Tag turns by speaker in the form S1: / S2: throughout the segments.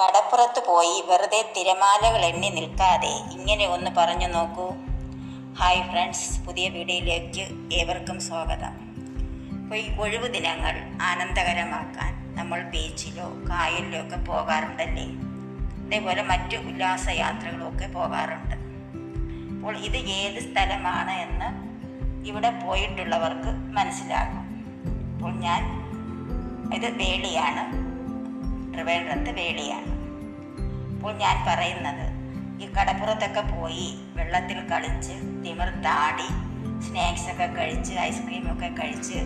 S1: കടപ്പുറത്ത് പോയി വെറുതെ തിരമാലകൾ എണ്ണി നിൽക്കാതെ ഇങ്ങനെ ഒന്ന് പറഞ്ഞു നോക്കൂ. ഹായ് ഫ്രണ്ട്സ്, പുതിയ വീഡിയോയിലേക്ക് ഏവർക്കും സ്വാഗതം. അപ്പോൾ ഈ ഒഴിവു ദിനങ്ങൾ ആനന്ദകരമാക്കാൻ നമ്മൾ ബീച്ചിലോ കായലിലോ ഒക്കെ പോകാറുണ്ടല്ലേ. അതേപോലെ മറ്റു ഉല്ലാസ യാത്രകളൊക്കെ പോകാറുണ്ട്. അപ്പോൾ ഇത് ഏത് സ്ഥലമാണ് എന്ന് ഇവിടെ പോയിട്ടുള്ളവർക്ക് മനസ്സിലാകും. അപ്പോൾ ഇത് വേളിയാണ്, ട്രിവാൻഡ്രത്ത് വേളിയാണ്. അപ്പോൾ ഞാൻ പറയുന്നത്, ഈ കടപ്പുറത്തൊക്കെ പോയി വെള്ളത്തിൽ കളിച്ച് തിമിർത്താടി സ്നാക്സൊക്കെ കഴിച്ച് ഐസ്ക്രീമൊക്കെ കഴിച്ച്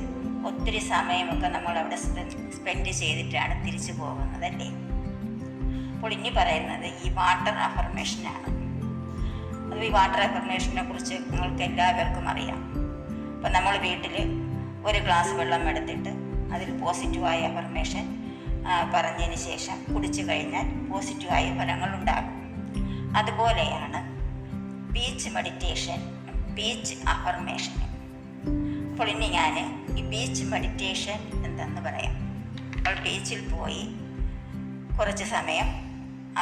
S1: ഒത്തിരി സമയമൊക്കെ നമ്മളവിടെ സ്പെൻഡ് ചെയ്തിട്ടാണ് തിരിച്ചു പോകുന്നതല്ലേ. അപ്പോൾ ഇനി പറയുന്നത് ഈ വാട്ടർ അഫർമേഷനാണ്. അത് ഈ വാട്ടർ അഫർമേഷനെ കുറിച്ച് നിങ്ങൾക്ക് എല്ലാവർക്കും അറിയാം. അപ്പോൾ നമ്മൾ വീട്ടിൽ ഒരു ഗ്ലാസ് വെള്ളം എടുത്തിട്ട് അതിൽ പോസിറ്റീവായ അഫർമേഷൻ പറഞ്ഞതിന് ശേഷം കുടിച്ചു കഴിഞ്ഞാൽ പോസിറ്റീവായ ഫലങ്ങളുണ്ടാകും. അതുപോലെയാണ് ബീച്ച് മെഡിറ്റേഷൻ, ബീച്ച് അഫർമേഷൻ. അപ്പോൾ ഇനി ഞാൻ ഈ ബീച്ച് മെഡിറ്റേഷൻ എന്തെന്ന് പറയാം. അപ്പോൾ ബീച്ചിൽ പോയി കുറച്ച് സമയം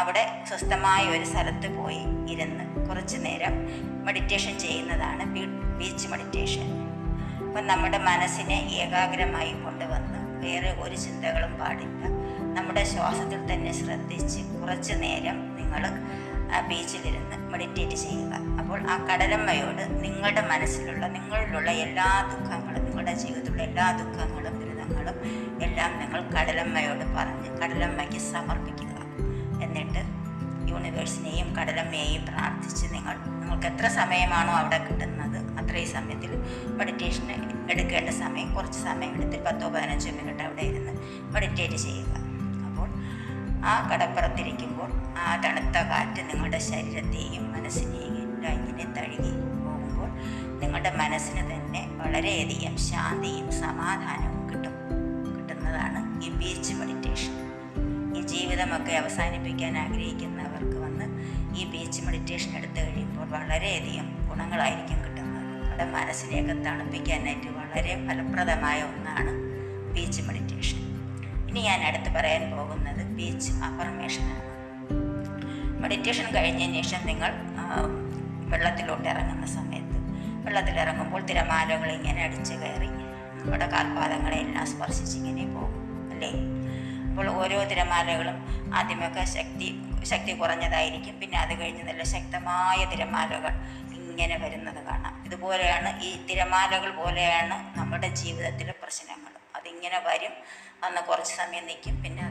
S1: അവിടെ സ്വസ്ഥമായ ഒരു സ്ഥലത്ത് പോയി ഇരുന്ന് കുറച്ച് നേരം മെഡിറ്റേഷൻ ചെയ്യുന്നതാണ് ബീച്ച് മെഡിറ്റേഷൻ. അപ്പം നമ്മുടെ മനസ്സിനെ ഏകാഗ്രമായി കൊണ്ടുവന്ന് വേറെ ഒരു ചിന്തകളും പാടില്ല, നമ്മുടെ ശ്വാസത്തിൽ തന്നെ ശ്രദ്ധിച്ച് കുറച്ച് നേരം നിങ്ങൾ ബീച്ചിലിരുന്ന് മെഡിറ്റേറ്റ് ചെയ്യുക. അപ്പോൾ ആ കടലമ്മയോട് നിങ്ങളുടെ മനസ്സിലുള്ള നിങ്ങളിലുള്ള എല്ലാ ദുഃഖങ്ങളും, നിങ്ങളുടെ ജീവിതത്തിലുള്ള എല്ലാ ദുഃഖങ്ങളും ദുരിതങ്ങളും എല്ലാം നിങ്ങൾ കടലമ്മയോട് പറഞ്ഞ് കടലമ്മയ്ക്ക് സമർപ്പിക്കുക. എന്നിട്ട് യൂണിവേഴ്സിനെയും കടലമ്മയെയും പ്രാർത്ഥിച്ച് നിങ്ങൾക്ക് എത്ര സമയമാണോ അവിടെ കിട്ടുന്നത് അത്രയും സമയത്തിൽ മെഡിറ്റേഷൻ എടുക്കേണ്ട സമയം കുറച്ച് സമയം എടുത്ത് 10-15 മിനിറ്റ് അവിടെ ഇരുന്ന് മെഡിറ്റേറ്റ് ചെയ്യുക. അപ്പോൾ ആ കടപ്പുറത്തിരിക്കുമ്പോൾ ആ തണുത്ത കാറ്റ് നിങ്ങളുടെ ശരീരത്തെയും മനസ്സിനെയും എല്ലാം ഇങ്ങനെ തഴുകി പോകുമ്പോൾ നിങ്ങളുടെ മനസ്സിന് തന്നെ വളരെയധികം ശാന്തിയും സമാധാനവും കിട്ടുന്നതാണ് ഈ ബീച്ച് മെഡിറ്റേഷൻ. ഈ ജീവിതമൊക്കെ അവസാനിപ്പിക്കാൻ ആഗ്രഹിക്കുന്നവർക്ക് വന്ന് ഈ ബീച്ച് മെഡിറ്റേഷൻ എടുത്തു കഴിയുമ്പോൾ വളരെയധികം ഗുണങ്ങളായിരിക്കും കിട്ടുന്നത്. നമ്മുടെ മനസ്സിനെയൊക്കെ തണുപ്പിക്കാനായിട്ട് വളരെ ഫലപ്രദമായ ഒന്നാണ് ബീച്ച് മെഡിറ്റേഷൻ. ഇനി ഞാൻ അടുത്ത് പറയാൻ പോകുന്നത് ബീച്ച് അഫർമേഷനാണ്. മെഡിറ്റേഷൻ കഴിഞ്ഞതിന് ശേഷം നിങ്ങൾ വെള്ളത്തിലോട്ട് ഇറങ്ങുന്ന സമയത്ത്, വെള്ളത്തിലിറങ്ങുമ്പോൾ തിരമാലകൾ ഇങ്ങനെ അടിച്ചു കയറി നമ്മുടെ കാൽപാദങ്ങളെല്ലാം സ്പർശിച്ചിങ്ങനെ പോകും അല്ലേ. അപ്പോൾ ഓരോ തിരമാലകളും ആദ്യമൊക്കെ ശക്തി കുറഞ്ഞതായിരിക്കും, പിന്നെ അത് കഴിഞ്ഞ് നല്ല ശക്തമായ തിരമാലകൾ ഇങ്ങനെ വരുന്നത് കാണാം. ഇതുപോലെയാണ് ഈ തിരമാലകൾ പോലെയാണ് നമ്മുടെ ജീവിതത്തിലെ പ്രശ്നങ്ങൾ. അതിങ്ങനെ വന്ന് കുറച്ച് സമയം നിൽക്കും, പിന്നെ